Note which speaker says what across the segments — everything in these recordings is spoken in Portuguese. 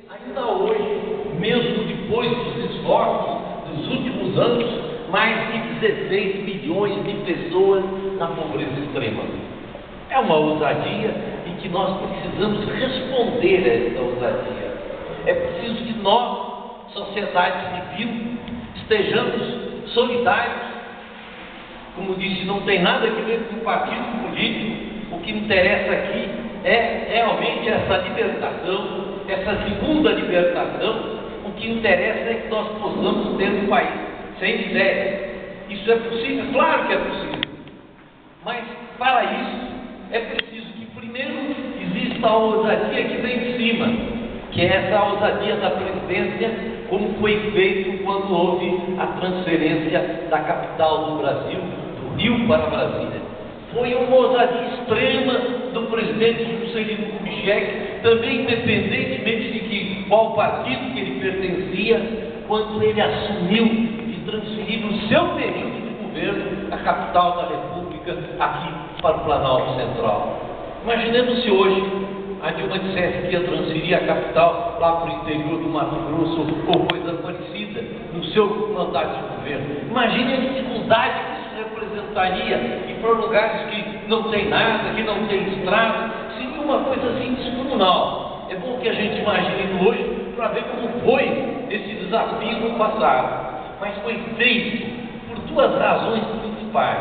Speaker 1: Ainda hoje, mesmo depois dos esforços dos últimos anos, mais de 16 milhões de pessoas na pobreza extrema. É uma ousadia em que nós precisamos responder a essa ousadia. É preciso que nós, sociedade civil, estejamos solidários. Como disse, não tem nada a ver com o partido político. O que interessa aqui é realmente essa libertação, essa segunda libertação. O que interessa é que nós possamos ter um país sem miséria. Isso é possível? Claro que é possível. Mas, para isso, é preciso que primeiro exista a ousadia que vem de cima, que é essa ousadia da presidência, como foi feito quando houve a transferência da capital do Brasil, do Rio para Brasília. Foi uma ousadia extrema do presidente Juscelino Kubitschek, também independentemente de qual partido que ele pertencia, quando ele assumiu de transferir no seu período de governo a capital da República aqui para o Planalto Central. Imaginemos se hoje a Dilma dissesse que ia transferir a capital lá para o interior do Mato Grosso ou coisa parecida no seu mandato de governo. Imagine a dificuldade que isso representaria e para lugares que não tem nada, que não tem estrada. Seria uma coisa assim descomunal. É bom que a gente imagine hoje para ver como foi esse desafio no passado. Mas foi feito por duas razões principais.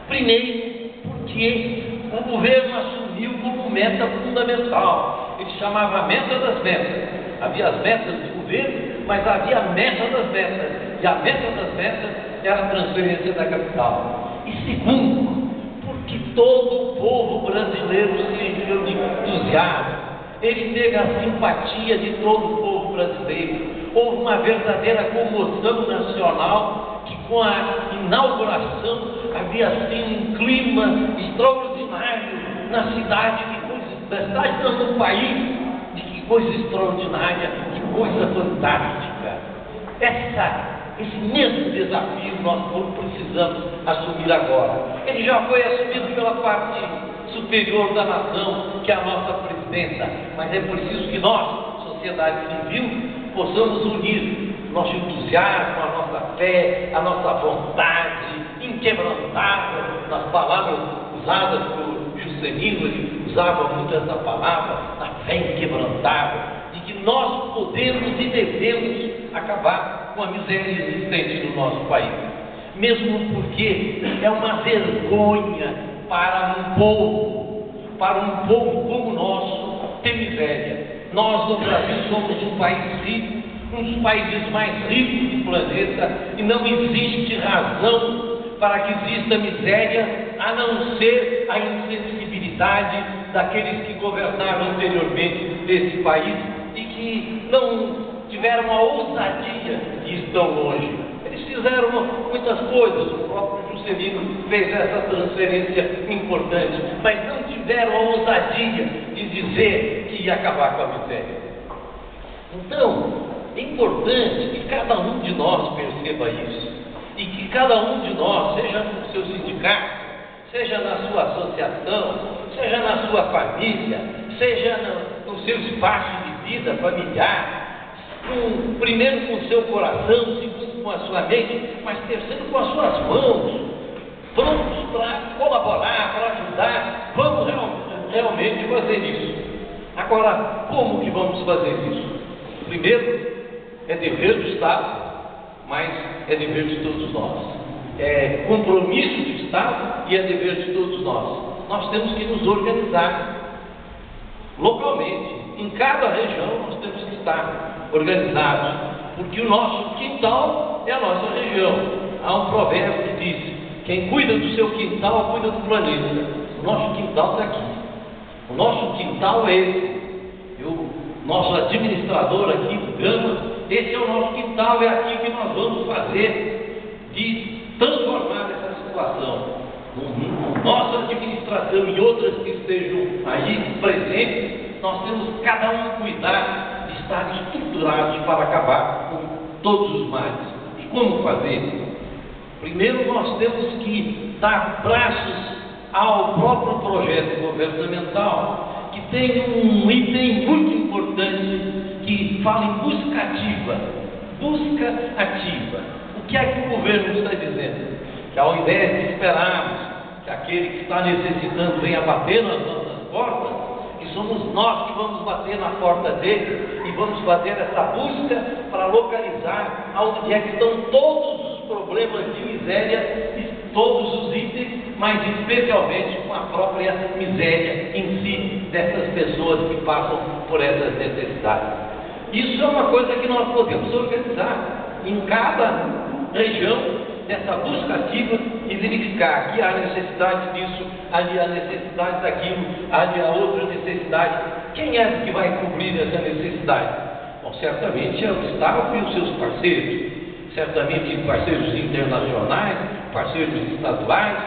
Speaker 1: Primeiro, porque o governo assumiu como meta fundamental. Ele chamava a meta das metas. Havia as metas do governo, mas havia a meta das metas. E a meta das metas era a transferência da capital. E segundo, porque todo o povo brasileiro se encheu de entusiasmo. Ele teve a simpatia de todo o povo brasileiro. Houve uma verdadeira comoção nacional, que com a inauguração havia assim um clima extraordinário na cidade, na cidade não, no país, de que coisa extraordinária, que coisa fantástica. Esse mesmo desafio nós precisamos assumir agora. Ele já foi assumido pela parte superior da nação, que é a nossa presidenta, mas é preciso que nós, sociedade civil, possamos unir nosso entusiasmo, a nossa fé, a nossa vontade inquebrantável, nas palavras usadas por Juscelino. Ele usava muito essa palavra, a fé inquebrantável, de que nós podemos e devemos acabar com a miséria existente no nosso país, mesmo porque é uma vergonha para um povo como o nosso, ter miséria. Nós, no Brasil, somos um país rico, um dos países mais ricos do planeta, e não existe razão para que exista miséria, a não ser a insensibilidade daqueles que governaram anteriormente esse país e que não tiveram a ousadia de ir tão longe. Eles fizeram muitas coisas, o próprio Juscelino fez essa transferência importante, mas não tiveram a ousadia de dizer que ia acabar com a miséria. Então, é importante que cada um de nós perceba isso, e que cada um de nós, seja no seu sindicato, seja na sua associação, seja na sua família, seja no seu espaço de vida familiar, primeiro com o seu coração, segundo com a sua mente, mas terceiro com as suas mãos, prontos para colaborar, para ajudar. Vamos realmente fazer isso. Agora, como que vamos fazer isso? Primeiro, é dever do Estado, mas é dever de todos nós. É compromisso do Estado e é dever de todos nós. Nós temos que nos organizar localmente. Em cada região nós temos que estar organizados, porque o nosso quintal é a nossa região. Há um provérbio que diz: quem cuida do seu quintal cuida do planeta. O nosso quintal está aqui. O nosso quintal é esse. Nosso administrador aqui do Gama, esse é o nosso quintal, é aqui que nós vamos fazer de transformar essa situação. Nossa administração e outras que estejam aí presentes, nós temos cada um cuidar de estar estruturados para acabar com todos os males. E como fazer? Primeiro nós temos que dar braços ao próprio projeto governamental, que tem um item muito importante que e fala em busca ativa. Busca ativa. O que é que o governo está dizendo? Que ao invés de esperarmos que aquele que está necessitando venha bater nas nossas portas, que somos nós que vamos bater na porta dele e vamos fazer essa busca para localizar onde é que estão todos os problemas de miséria e todos os itens, mas especialmente com a própria miséria em si dessas pessoas que passam por essas necessidades. Isso é uma coisa que nós podemos organizar em cada região dessa busca ativa e verificar: aqui há necessidade disso, ali há necessidade daquilo, ali há outra necessidade. Quem é que vai cobrir essa necessidade? Bom, certamente é o Estado e os seus parceiros, certamente parceiros internacionais, parceiros estaduais.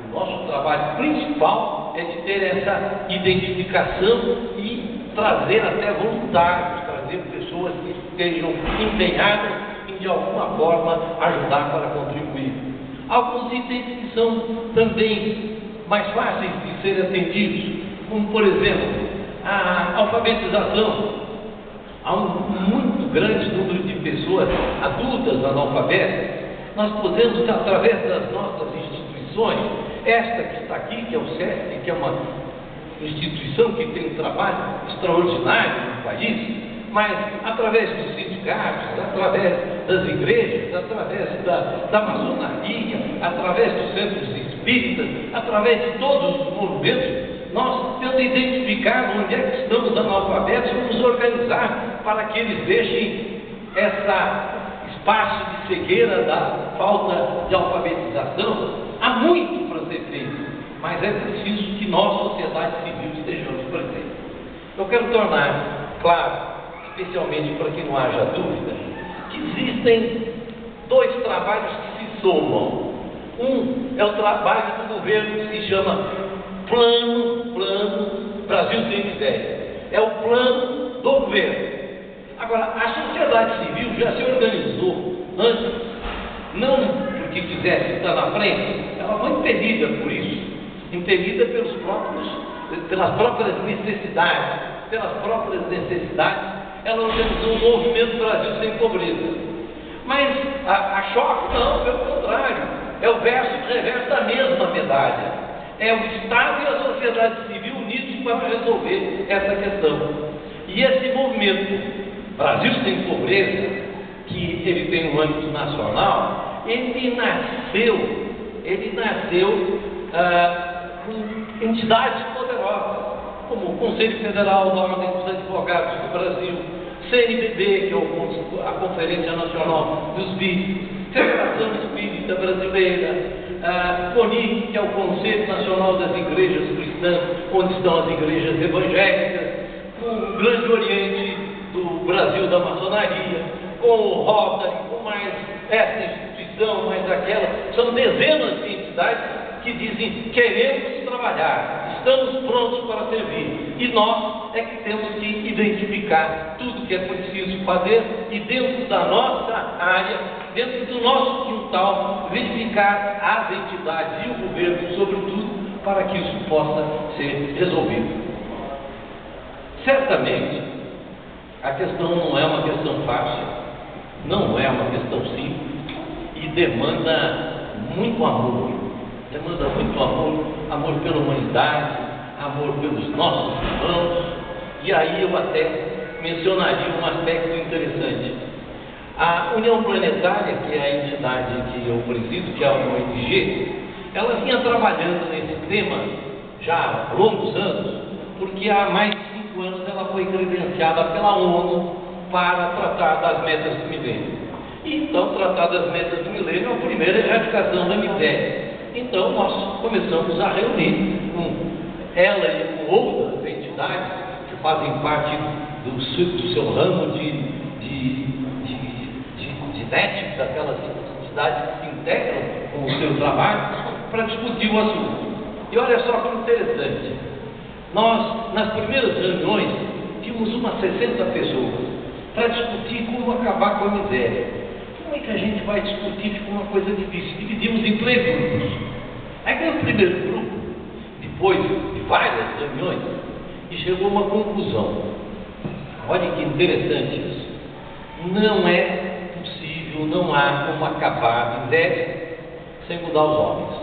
Speaker 1: O nosso trabalho principal é de ter essa identificação e trazer até voluntários, trazer pessoas que estejam empenhadas em de alguma forma ajudar para contribuir. Alguns itens que são também mais fáceis de serem atendidos, como por exemplo a alfabetização. Há um muito grande número de pessoas adultas analfabetas. Nós podemos, através das nossas instituições, esta que está aqui, que é o SESC, que é uma instituição que tem um trabalho extraordinário no país, mas através dos sindicatos, através das igrejas, através da maçonaria, através dos centros espíritas, através de todos os movimentos, nós, tendo identificado onde é que estão os analfabetos, vamos organizar para que eles deixem esse espaço de cegueira da falta de alfabetização. Há muito para ser feito, mas é preciso que nós, sociedade civil, estejamos presentes. Eu quero tornar claro, especialmente para que não haja dúvida, que existem dois trabalhos que se somam. Um é o trabalho do governo que se chama Plano Brasil Sem Miséria. É o plano do governo. Agora, a sociedade civil já se organizou antes, não porque quisesse estar na frente, ela foi impedida por isso, impedida pelas próprias necessidades. Ela organizou o movimento Brasil Sem Pobreza. Mas a Choque não, pelo contrário, é o verso e reverso da mesma medalha. É o Estado e a sociedade civil unidos para resolver essa questão. E esse movimento Brasil Sem Pobreza, que ele tem um âmbito nacional, ele nasceu com entidades poderosas, como o Conselho Federal da Ordem dos Advogados do Brasil, CNBB, que é a Conferência Nacional dos Bispos, Federação Espírita Brasileira, CONIC, que é o Conselho Nacional das Igrejas Cristãs, onde estão as igrejas evangélicas, o Grande Oriente do Brasil da Maçonaria, com o Rotary, com mais essa instituição, mais aquela. São dezenas de entidades que dizem: queremos trabalhar, estamos prontos para servir. E nós é que temos que identificar tudo que é preciso fazer e, dentro da nossa área, dentro do nosso quintal, verificar as entidades e o governo, sobretudo, para que isso possa ser resolvido. Certamente, a questão não é uma questão fácil, não é uma questão simples e demanda muito amor. Demanda muito amor, amor pela humanidade, amor pelos nossos irmãos. E aí eu até mencionaria um aspecto interessante. A União Planetária, que é a entidade que eu presido, que é a ONG, ela vinha trabalhando nesse tema já há longos anos, porque há mais de 5 anos ela foi credenciada pela ONU para tratar das metas do milênio. E então, tratar das metas do milênio é a primeira erradicação da miséria. Então, nós começamos a reunir com ela e com outras entidades que fazem parte do seu ramo de NET, daquelas entidades que se integram com o seu trabalho, para discutir o assunto. E olha só que interessante, nós, nas primeiras reuniões, tínhamos umas 60 pessoas para discutir como acabar com a miséria. Como é que a gente vai discutir? Ficou uma coisa difícil. Dividimos em 3 grupos. Aí veio o primeiro grupo, depois de várias reuniões, e chegou a uma conclusão. Olha que interessante isso. Não é possível, não há como acabar a miséria sem mudar os homens.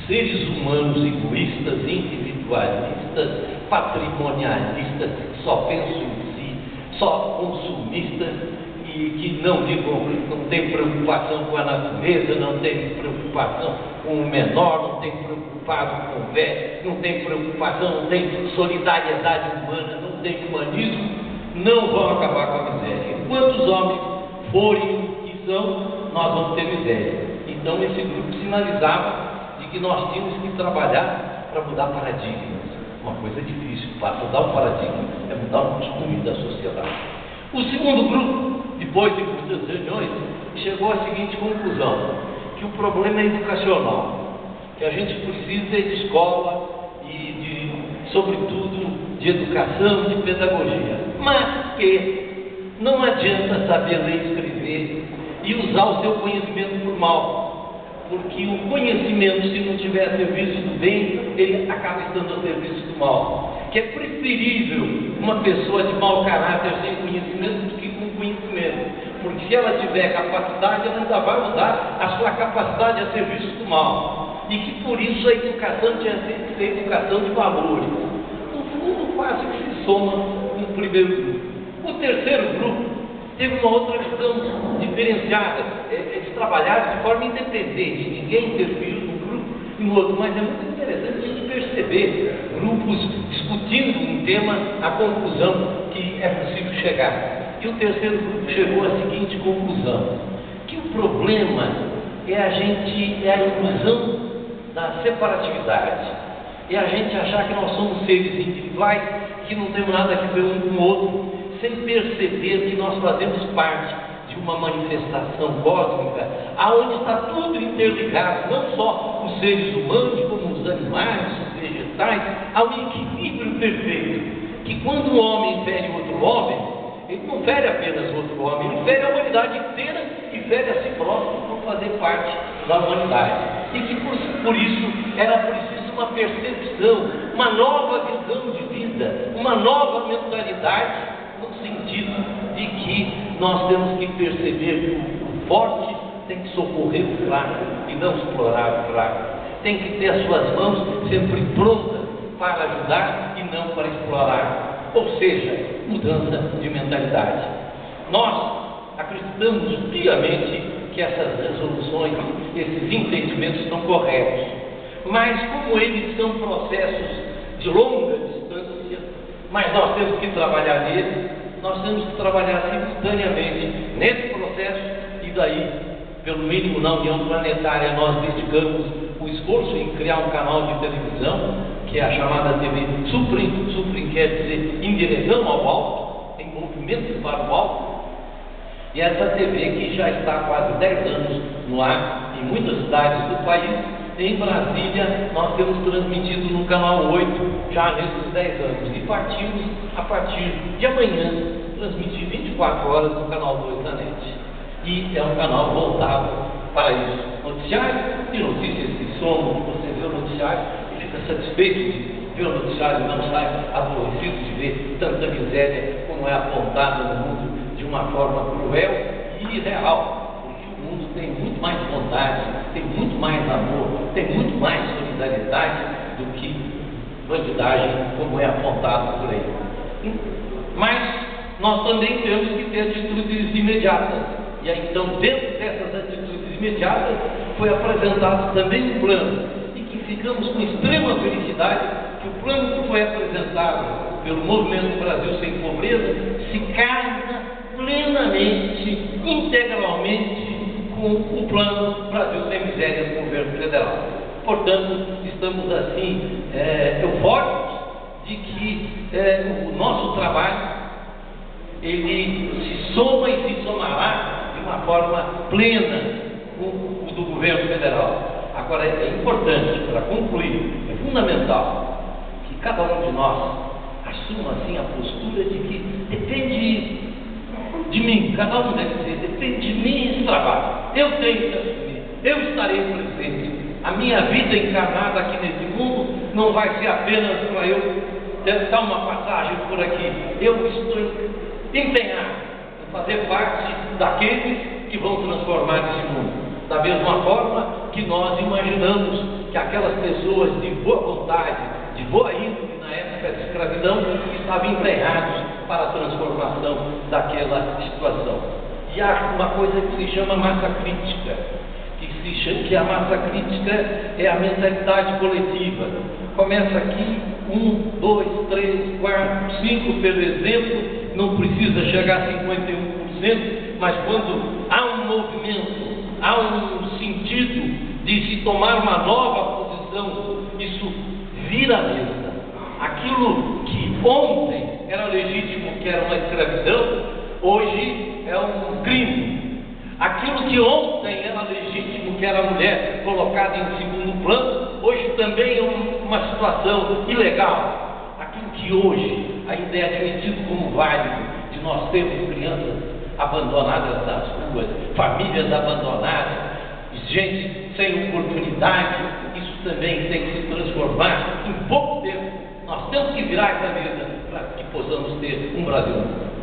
Speaker 1: Seres humanos egoístas, individualistas, patrimonialistas, que só pensam em si, só consumistas e que não tem preocupação com a natureza, não tem preocupação com o menor, não tem preocupado com o velho, não tem preocupação, não tem solidariedade humana, não tem humanismo, não vão acabar com a miséria. Enquanto os homens forem o que são, nós vamos ter miséria. Então esse grupo sinalizava de que nós tínhamos que trabalhar para mudar paradigmas. Uma coisa difícil, para mudar um paradigma é mudar o costume da sociedade. O segundo grupo, depois de muitas reuniões, chegou à seguinte conclusão: que o problema é educacional, que a gente precisa de escola e, sobretudo, de educação, de pedagogia, mas que não adianta saber ler e escrever e usar o seu conhecimento por mal, porque o conhecimento, se não tiver a serviço do bem, ele acaba estando a serviço do mal. Que é preferível uma pessoa de mau caráter sem conhecimento do que com conhecimento, porque se ela tiver capacidade, ela ainda vai usar a sua capacidade a serviço do mal, e que por isso a educação tinha que ser educação de valores. No fundo, quase que se soma no primeiro grupo. O terceiro grupo teve uma outra visão diferenciada. Eles trabalharam de forma independente, ninguém interferiu num grupo e no outro, mas é muito interessante a gente perceber grupos discutindo um tema, a conclusão que é possível chegar. E o terceiro grupo chegou à seguinte conclusão: que o problema é a ilusão da separatividade, é a gente achar que nós somos seres individuais, que não temos nada a ver um com o outro, sem perceber que nós fazemos parte de uma manifestação cósmica, aonde está tudo interligado, não só os seres humanos, como os animais, os vegetais, há um equilíbrio perfeito, que quando um homem fere outro homem, ele não fere apenas outro homem, ele fere a humanidade inteira e fere a si próprio por fazer parte da humanidade. E que por isso era preciso uma percepção, uma nova visão de vida, uma nova mentalidade, no sentido de que nós temos que perceber que o forte tem que socorrer o fraco e não explorar o fraco. Tem que ter as suas mãos sempre prontas para ajudar e não para explorar. Ou seja, mudança de mentalidade. Nós acreditamos piamente que essas resoluções, esses entendimentos estão corretos. Mas como eles são processos de longa distância, mas nós temos que trabalhar neles, nós temos que trabalhar simultaneamente nesse processo, e daí, pelo mínimo na União Planetária, nós dedicamos o esforço em criar um canal de televisão, que é a chamada TV Suprim quer dizer em direção ao alto, em movimento para o alto, e essa TV que já está há quase 10 anos no ar, em muitas cidades do país. Em Brasília, nós temos transmitido no canal 8 já nesses 10 anos, e partimos a partir de amanhã transmitir 24 horas no canal 2 da NET. E é um canal voltado para isso. Noticiário e notícias que somam, você vê o noticiário e fica satisfeito de ver o noticiário, não sai aborrecido de ver tanta miséria como é apontada no mundo de uma forma cruel e irreal. O mundo tem muito mais bondade, tem muito mais amor, tem muito mais solidariedade do que bandidagem, como é apontado por aí. Mas nós também temos que ter atitudes imediatas. E aí, então, dentro dessas atitudes imediatas, foi apresentado também um plano, e que ficamos com extrema felicidade que o plano que foi apresentado pelo Movimento Brasil Sem Pobreza se casa plenamente, integralmente, com o plano Brasil Sem Miséria do governo federal. Portanto, estamos assim eufóricos de que o nosso trabalho ele se soma e se somará de uma forma plena com o do governo federal. Agora, é importante, para concluir, é fundamental que cada um de nós assuma assim a postura de que depende de mim, cada um deve ser, depende de mim esse trabalho. Eu tenho que assumir, eu estarei presente. A minha vida encarnada aqui nesse mundo não vai ser apenas para eu dar uma passagem por aqui. Eu estou empenhado em fazer parte daqueles que vão transformar esse mundo. Da mesma forma que nós imaginamos que aquelas pessoas de boa vontade, de boa índole na época da escravidão, estavam empenhados para a transformação daquela situação. E há uma coisa que se chama massa crítica, que a massa crítica é a mentalidade coletiva. Começa aqui, 1, 2, 3, 4, 5, pelo exemplo, não precisa chegar a 51%, mas quando há um movimento, há um sentido de se tomar uma nova posição, isso vira a mesa. Aquilo que ontem era legítimo, que era uma escravidão, hoje é um crime. Aquilo que ontem era legítimo, que era a mulher colocada em segundo plano, hoje também é uma situação ilegal. Aquilo que hoje ainda é admitido como válido, de nós termos crianças abandonadas nas ruas, famílias abandonadas, gente sem oportunidade, isso também tem que se transformar em pouco tempo. Nós temos que virar essa mesa para que possamos ter um Brasil novo.